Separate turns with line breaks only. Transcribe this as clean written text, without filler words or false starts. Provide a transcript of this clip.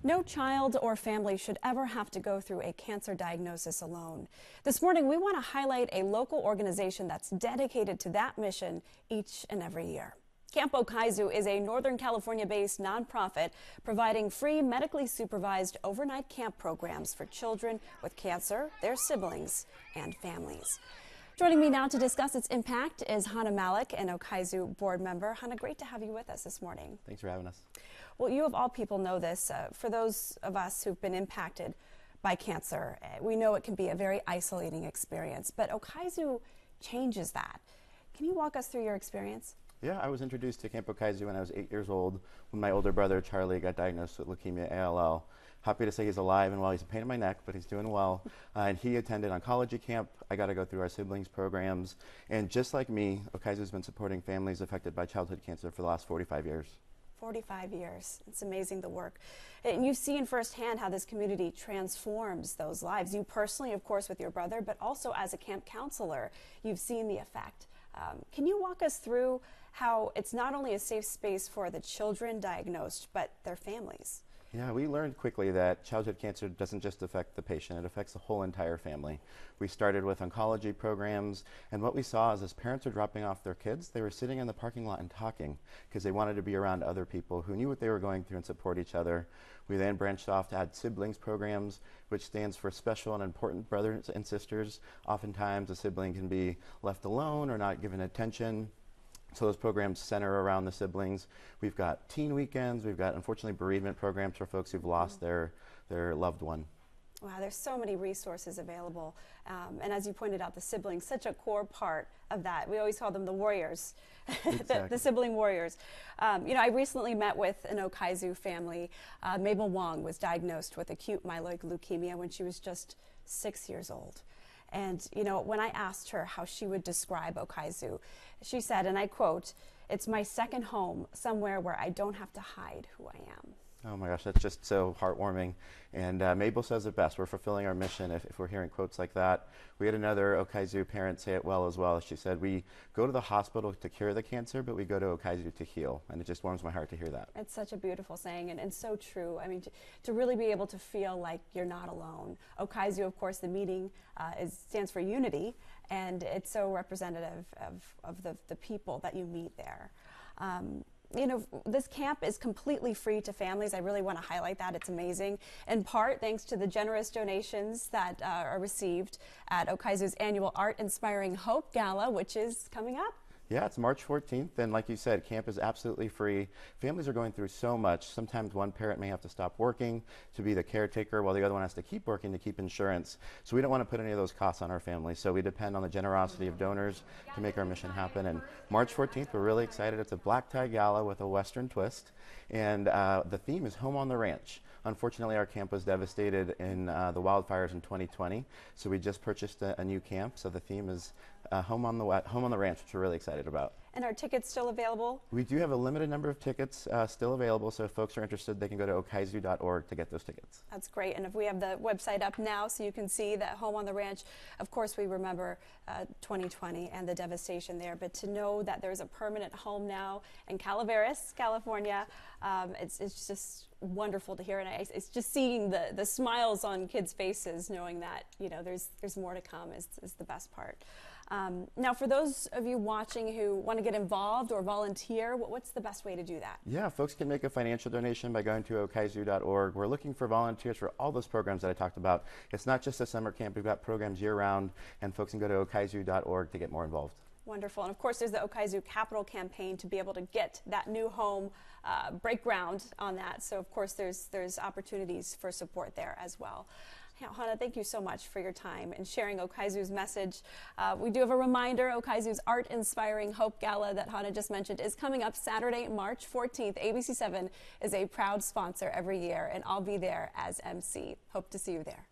No child or family should ever have to go through a cancer diagnosis alone. This morning, we want to highlight a local organization that's dedicated to that mission each and every year. Camp Okizu is a Northern California-based nonprofit providing free medically supervised overnight camp programs for children with cancer, their siblings, and families. Joining me now to discuss its impact is Hanna Malak, an Okizu board member. Hanna, great to have you with us this morning.
Thanks for having us.
Well, you of all people know this. For those of us who've been impacted by cancer, we know it can be a very isolating experience, but Okizu changes that. Can you walk us through your experience?
Yeah, I was introduced to Camp Okizu when I was 8 years old when my older brother, Charlie, got diagnosed with leukemia ALL. Happy to say he's alive and well. He's a pain in my neck, but he's doing well. And he attended oncology camp. I got to go through our siblings programs. And just like me, Okizu's been supporting families affected by childhood cancer for the last 45 years.
45 years. It's amazing, the work. And you've seen firsthand how this community transforms those lives. You personally, of course, with your brother, but also as a camp counselor, you've seen the effect. Can you walk us through how it's not only a safe space for the children diagnosed, but their families?
Yeah, we learned quickly that childhood cancer doesn't just affect the patient, it affects the whole entire family. We started with oncology programs, and what we saw is as parents were dropping off their kids, they were sitting in the parking lot and talking because they wanted to be around other people who knew what they were going through and support each other. We then branched off to add siblings programs, which stands for special and important brothers and sisters. Oftentimes a sibling can be left alone or not given attention. So those programs center around the siblings. We've got teen weekends. We've got, unfortunately, bereavement programs for folks who've lost their loved one.
Wow, there's so many resources available. And as you pointed out, the siblings, such a core part of that. We always call them the warriors,
Exactly.
the sibling warriors. You know, I recently met with an Okizu family. Mabel Wong was diagnosed with acute myeloid leukemia when she was just 6 years old. And, you know, when I asked her how she would describe Okizu, she said, and I quote, "It's my second home, somewhere where I don't have to hide who I am."
Oh my gosh, that's just so heartwarming. And Mabel says it best. We're fulfilling our mission if we're hearing quotes like that. We had another Okizu parent say it well as well. She said, "We go to the hospital to cure the cancer, but we go to Okizu to heal." And it just warms my heart to hear that.
It's such a beautiful saying and so true. I mean, to really be able to feel like you're not alone. Okizu, of course, the meaning stands for unity, and it's so representative of the people that you meet there. You know, this camp is completely free to families. I really want to highlight that. It's amazing. In part, thanks to the generous donations that are received at Okizu's annual Art Inspiring Hope Gala, which is coming up.
Yeah, it's March 14th, and like you said, camp is absolutely free. Families are going through so much. Sometimes one parent may have to stop working to be the caretaker while the other one has to keep working to keep insurance. So we don't want to put any of those costs on our families. So we depend on the generosity of donors to make our mission happen. And March 14th, we're really excited. It's a black tie gala with a Western twist, and the theme is Home on the Ranch. Unfortunately, our camp was devastated in the wildfires in 2020, so we just purchased a new camp. So the theme is Home on the Ranch, which we're really excited about.
And are tickets still available?
We do have a limited number of tickets still available, so if folks are interested, they can go to okizu.org to get those tickets.
That's great, and if we have the website up now so you can see that Home on the Ranch, of course we remember 2020 and the devastation there, but to know that there's a permanent home now in Calaveras, California, it's just wonderful to hear, and it's just seeing the smiles on kids' faces, knowing that, you know, there's more to come is the best part. Now, for those of you watching who want to get involved or volunteer, what's the best way to do that?
Yeah, folks can make a financial donation by going to okizu.org. We're looking for volunteers for all those programs that I talked about. It's not just a summer camp. We've got programs year-round, and folks can go to okizu.org to get more involved.
Wonderful. And of course, there's the Okizu Capital Campaign to be able to get that new home, break ground on that. So, of course, there's opportunities for support there as well. Hanna, thank you so much for your time and sharing Okizu's message. We do have a reminder, Okizu's Art Inspiring Hope Gala that Hanna just mentioned is coming up Saturday, March 14th. ABC7 is a proud sponsor every year, and I'll be there as MC. Hope to see you there.